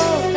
Oh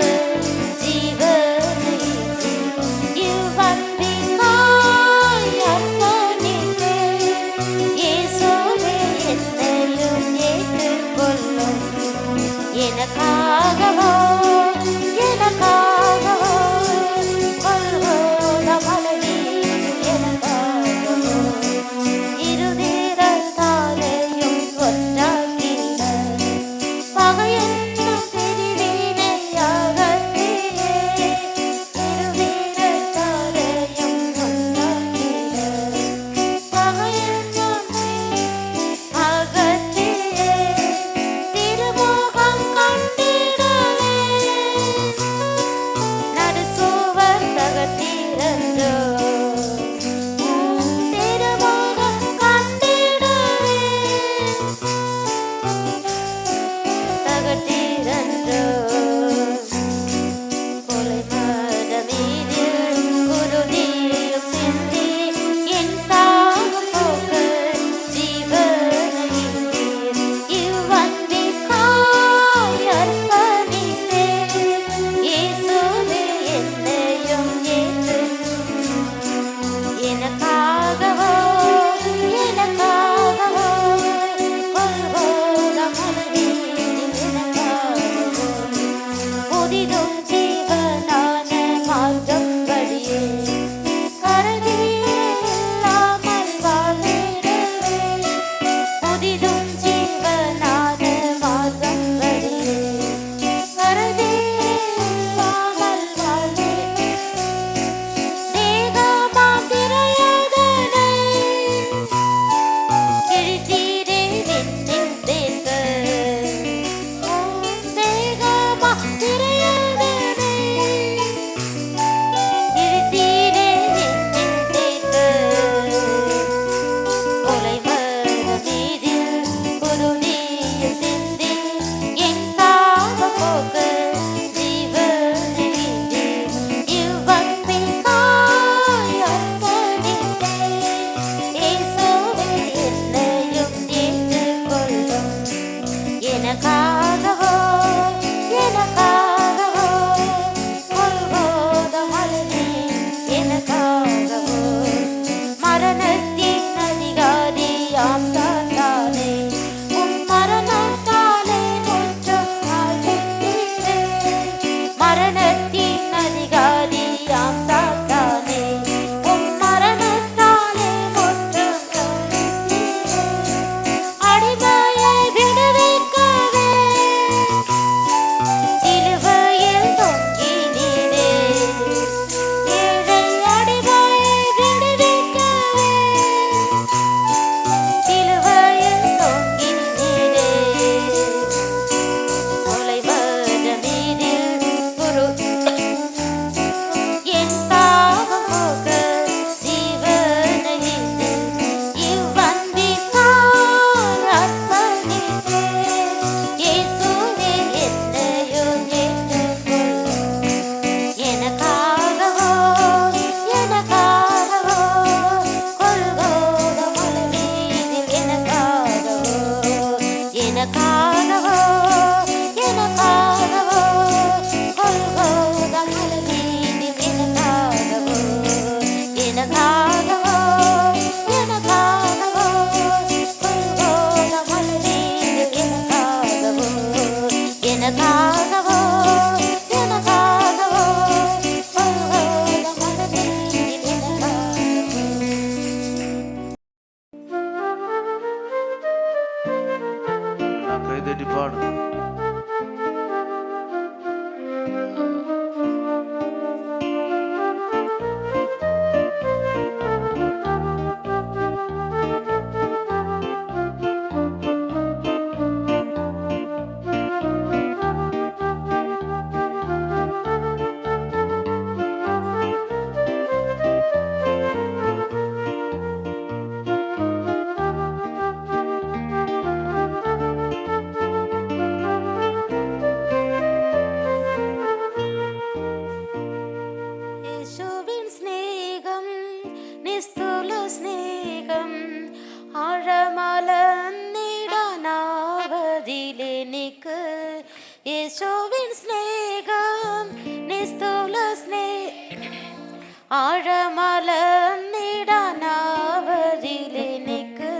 ആഴമലർന്നിടാനാവതിലെനിക്ക്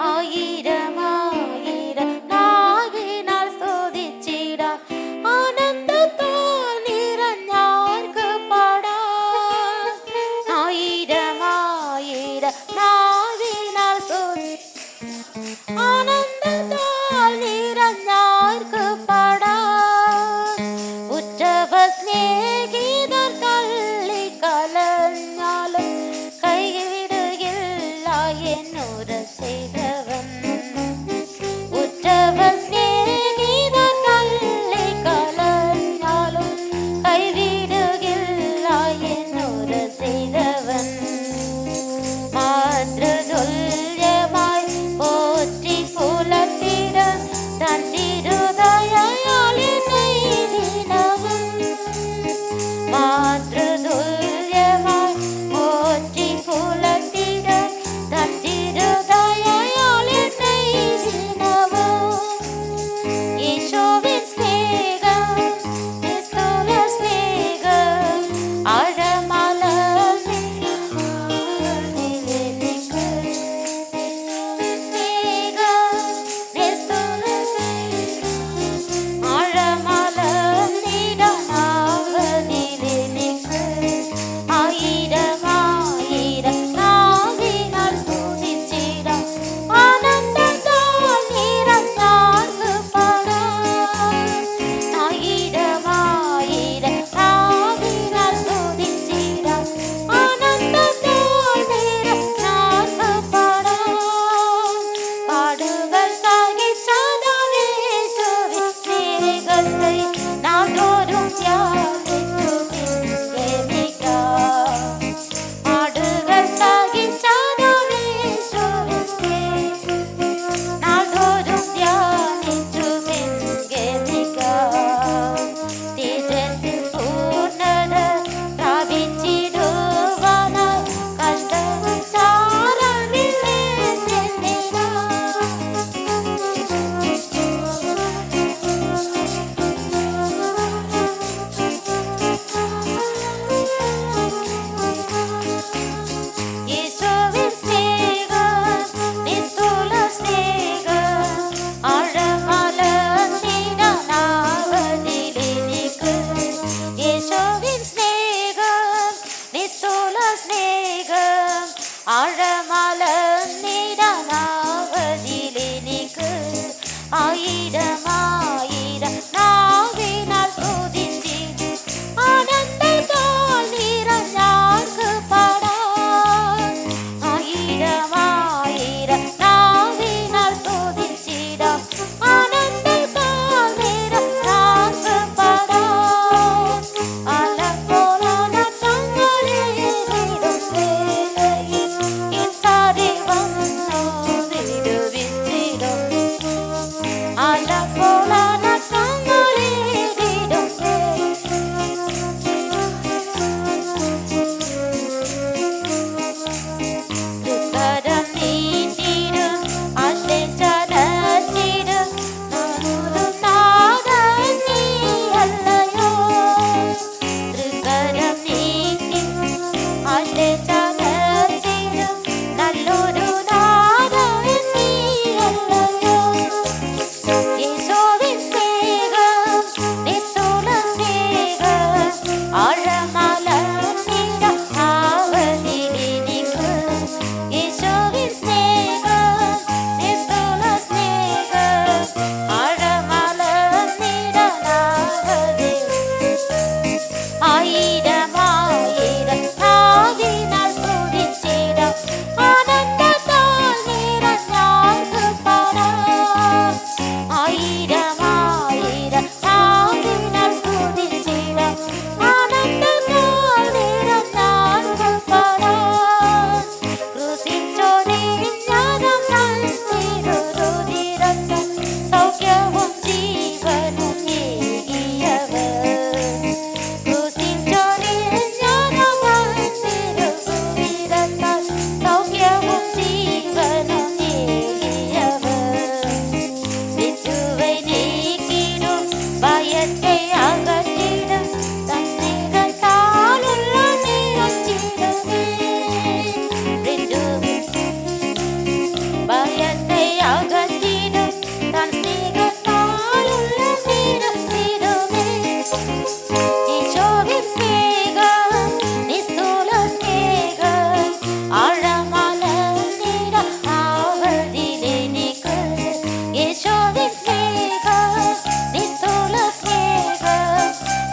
ആയിരം ആയിരം നാവിനാൽ സ്തുതിച്ചിടാം ആനന്ദത്താൽ നിറഞ്ഞാർക്ക് പാടാം ആയിരം ആയിരം നാവിനാൽ ആനന്ദത്താൽ നിറഞ്ഞാർക്ക് പാടാം ഉറ്റവ സ്നേഹിതർ തള്ളിക്കലഞ്ഞാലും കൈവിടുകില്ല എന്നോര ചെയ്തവൻ ഉറ്റവ സ്നേഹിതർ തള്ളിക്കലഞ്ഞാലും കൈവിടുകില്ല എന്നോര ചെയ്തവൻ മാതൃതുല്യമായി പോറ്റി പുലർത്തിട തൻ തിരുദയയാൽ என்னை தினமும்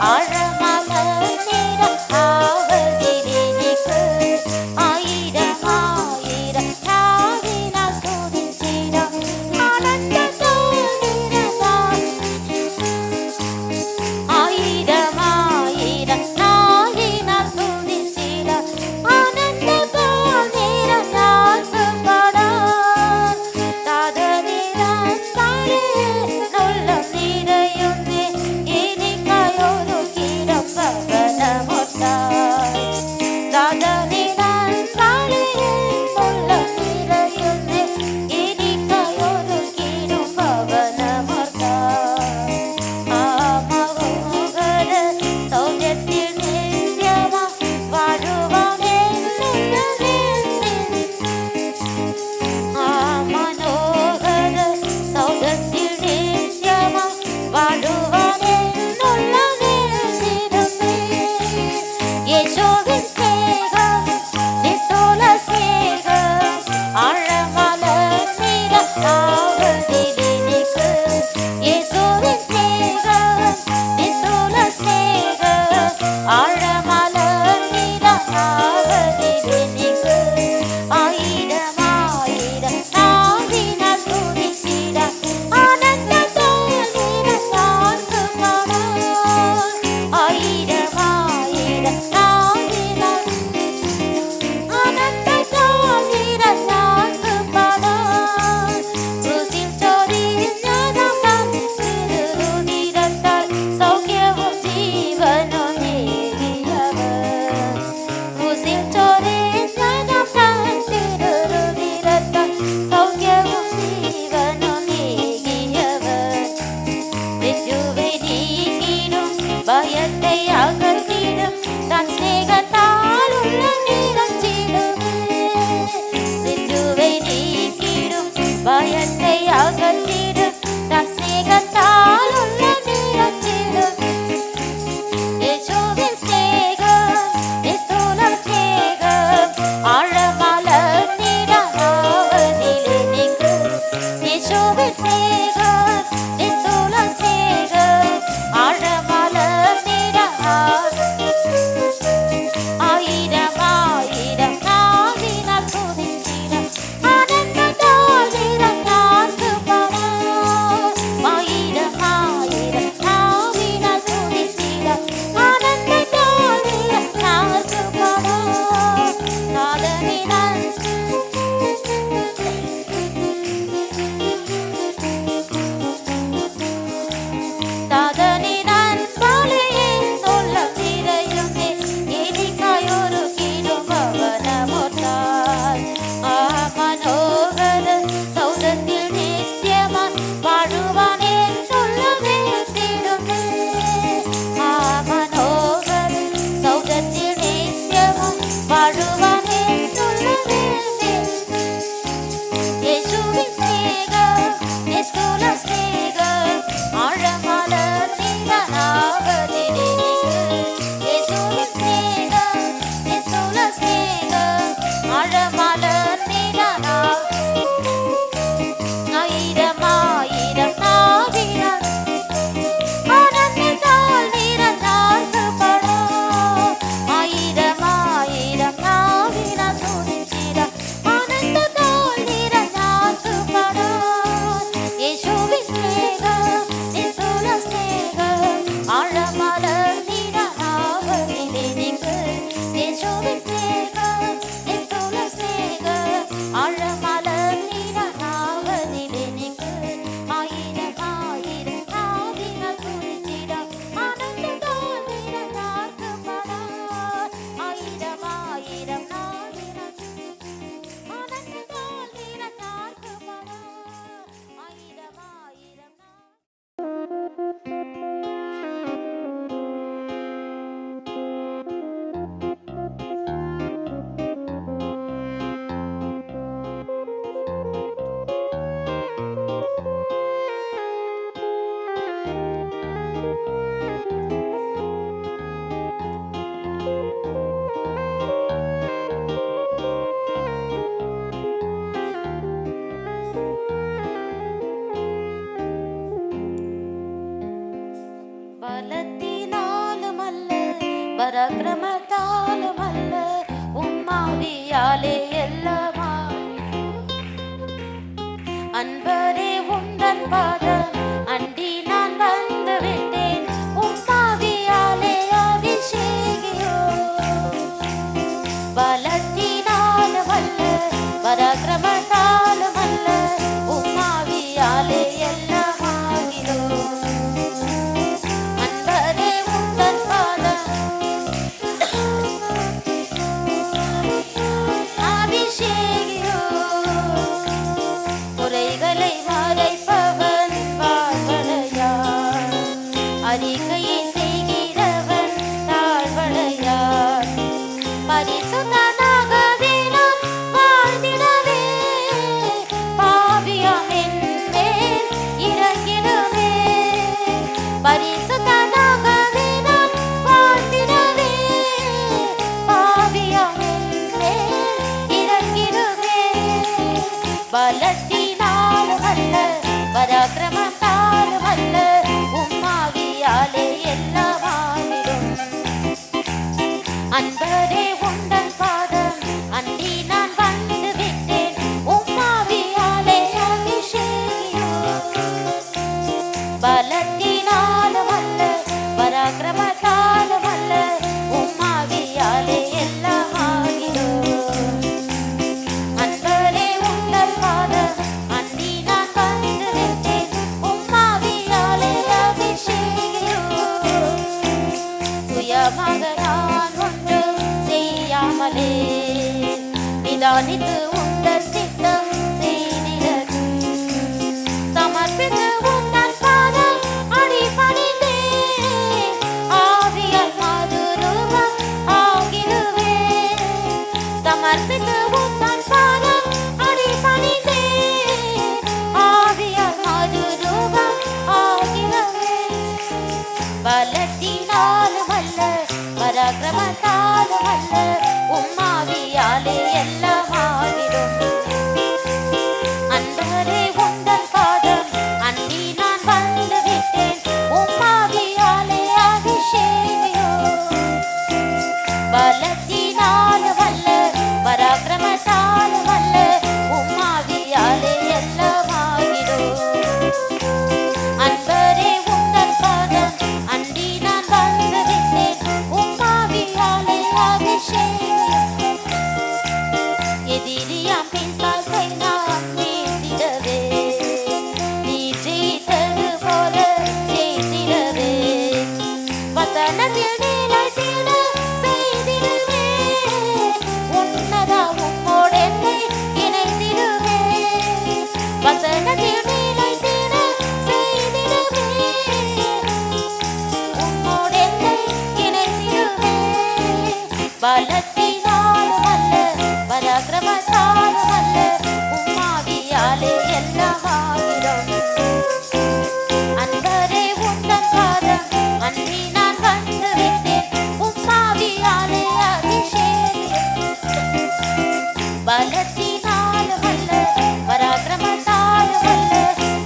ஆழமலர் நிறம் ஆவதிலினிக்கு ஆயிரம் ஆயிரம் தாவினால் துதித்திடும் ஆனந்தத்தோடு நிறந்தார் ஆயிரம் ஆயிரம் தாவினால் துதித்திடும் ஆனந்தத்தோடு நிறந்தார் படார் தாதரிடம் தாரே நொல்லம் நிறையுமே இனிக்காயொரு கிடம் பவனமொட்டார் தாதரிடம் தாரே நொல்லம் நிறையுமே இனிக்காயொரு கிடம் பவனமொட்டார் ஆமோகர சௌஜத்தில் நித்யமா வாழுவானே மனோகர சௌதத்தில் நித்யமா வாழுவானே உள்ளமே நிரம்பே யேசுவின் ஸ்நேகம் நிஸ்தூல ஸ்நேகம் ஆழமலர் நிறம் ஆவதிலினிக்கு யேசுவின் ஸ்நேகம் நிஸ்தூல ஸ்நேகம் ஆழமலர் நிறம் ஆவதிலினிக்கு ஆயிரம் ஆயிரம் தாவினால் துதித்திட ஆனந்தத்தோடு நிறந்தார்க்கு படார் ஆயிரம் ஆயிரம் தாவினால் ஆனந்தத்தோடு நிறந்தார்க்கு படார் குருசில் சொரிந்ததம் திருருதிரத்தால் சௌக்கியமும் ஜீவனும் ஏகியவர் குருசில் சொரிந்ததம் திருருதிரத்தால் சௌக்கியமும் ஜீவனும் ஏகியவர் மிருத்யுவை நீக்கிடும் பயத்தை அகற்றிடும் தன் ஸ்நேகத்தால் உள்ளம் நிறைஞ்சிடுமே மிருத்யுவை நீக்கிடும் பயத்தை அகற்றிடும் தன் ஸ்நேகத்தால் உள்ளம் நிறைஞ்சிடுமே யேசுவின் ஸ்நேகம் நிஸ்தூல ஸ்நேகம் ஆழமலர் நிறம் ஆவதிலினிக்கு யேசுவின் ஸ்நேகம் நிஸ்தூல ஸ்நேகம் ஆழமலர் நிறம் பராக்கிரமத்தாலும் அல்ல உம்மாவியாலே எல்லாமா அன்பரே உந்தன் பாதம் அண்டி நான் வந்து விட்டேன் உம்மாவியாலே அபிஷேகியோ பலத்தினாலும் அல்ல பராக்கிரமத்தாலும் அல்ல உம்மாவியாலே எல்லாமாகிலோ அன்பரே உந்தன் பாதம் அபிஷேகியோ குறைகளை மறைப்பவன் வாழ்வடையார் அறிக்கையை செய்கிறவன் தாழ்வடையார் பரிசுத்தனாகவே நான் வாழ்ந்திடவே பாவியாம் என் மேல் இறங்கிடுவே பரிசுத்தனாகவே நான் வாழ்ந்திடவே பாவியாம் என் மேல் இறங்கிடுவே பலத்தினாலும் அல்ல பராக்கிரமத்தாலும் அல்ல உம்மாவியாலே எல்லாமாகிடும் அன்பரே உந்தன் பாதம் அண்டி நான் வந்து விட்டேன் உம்மாவியாலே அபிஷேகியோ பலத்தினாலும் அல்ல பராக்கிரமத்தாலும் அல்ல உம்மாவியாலே எல்லாமாகிடும் அன்பரே உந்தன் பாதம் அண்டி நான் வந்து விட்டேன் உம்மாவியாலே அபிஷேகியோ சுயமாக நான் ஒன்றும் செய்யாமலே நிதானித்து உந்தன் சித்தம் செய்திடது சமர்ப்பித்து உந்தன் பாதம் அடிபணிந்தே ஆவியால் மறுரூபம் ஆகிடுவே சமர்ப்பித்து உந்தன் பாதம் அடிபணிந்தே ஆவியால் மறுரூபம் ஆகிடுவே பலத்தினாலும் அல்ல பராக்கிரமத்தாலும் அல்ல உம்மாவியாலே எல்லாமாகிடும் அன்பரே உந்தன் பாதம் அண்டி நான் வந்து விட்டேன் உம்மாவியாலே அபிஷேகியோ பலத்தினாலும் அல்ல பராக்கிரமத்தாலும் அல்ல உம்மாவியாலே எல்லாமாகிடும் அன்பரே உந்தன் பாதம் அண்டி நான் வந்து விட்டேன் உம்மாவியாலே அபிஷேகியோ எதிரியாம் பிசாசை நான் வீழ்த்திடவே நீ ஜெயித்தது போல ஜெயித்திடவே வசனத்தில் நிலைத்திட செய்திடுவே உன்னதா உம்மோடு என்னை இணைத்திடுவே வசனத்தில் நிலைத்திட செய்திடுவே உம்மோடு என்னை இணைத்திடுவே பலத்தினாலும் அல்ல பராக்கிரமத்தாலும் அல்ல உம்மாவியாலே எல்லாமாகிடும் அன்பரே உந்தன் பாதம் அண்டி நான் வந்து விட்டேன் உம்மாவியாலே அபிஷேகியோ பலத்தினாலும் அல்ல பராக்கிரமத்தாலும் அல்ல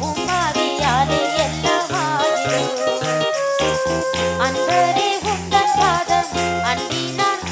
உம்மாவியாலே எல்லாமாகிடும் அன்பரே உந்தன் பாதம் அண்டி நான்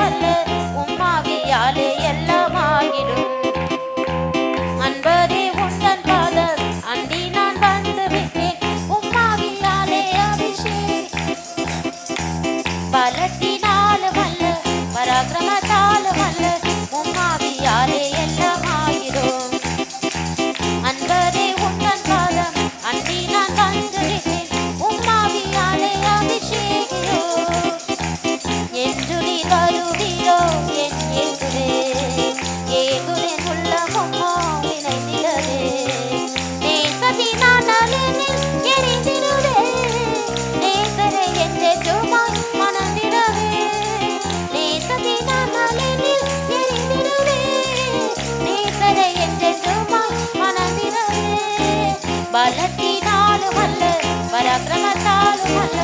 அல்ல உம்மாவியாலே எல்லாம் ஆகிடும். அன்பரே உந்தன் பாதம் அண்டி நான் வந்து விட்டேன் உம்மாவியாலே அபிஷேகம். பலத்தினாலும் அல்ல பராக்கிரமத்தாலும் அல்ல உம்மாவியாலே எல்லாம் ஆகிடும். அன்பரே உந்தன் பாதம் அண்டி நான் வந்து விட்டேன் உம்மாவியாலே அபிஷேகியோ. என்று நீ வருவீரோ என் இயேசுவே, ஏகுவின் உள்ளமும்மோ இணைந்திடவே. நேசத்தினால் அலையில் எரிந்திடுவே, நேசரை என்றென்றுமாய் மணந்திடவே. நேசத்தினால் அலையில் எரிந்திடுவே, நேசரை என்றென்றுமாய் மணந்திடவே. பலத்தினாலும் அல்ல பராக்கிரமத்தாலும் அல்ல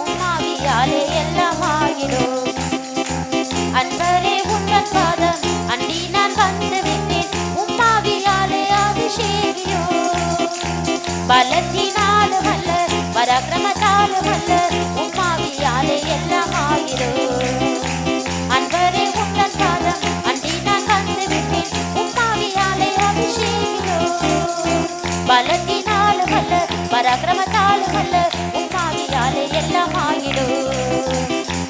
உம்மாவியாலே எல்லாம் ஆகிடும். அன்பரே உந்தன் பாதம் அண்டி நான் வந்து விட்டேன் உம்மாவியாலே அபிஷேகியோ. பலத்தினாலும் அல்ல பராக்கிரமத்தாலும் அல்ல உம்மாவியாலே எல்லாம் ஆகிடும். அன்பரே உந்தன் பாதம் அண்டி நான் வந்து விட்டேன் உம்மாவியாலே அபிஷேகியோ. பலத்தினாலும் அல்ல பராக்கிரமத்தாலும் அல்ல உம்மாவியாலே எல்லாம் ஆகிடும்.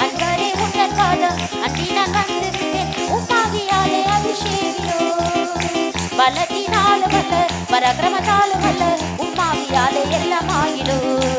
அன்பரே உந்தன் பாதம் அண்டி நான் வந்து விட்டேன் உம்மாவியாலே அபிஷேகியோ. பலத்தினாலும் அல்ல பராக்கிரமத்தாலும் அல்ல உம்மாவியாலே எல்லாம் ஆகிடும்.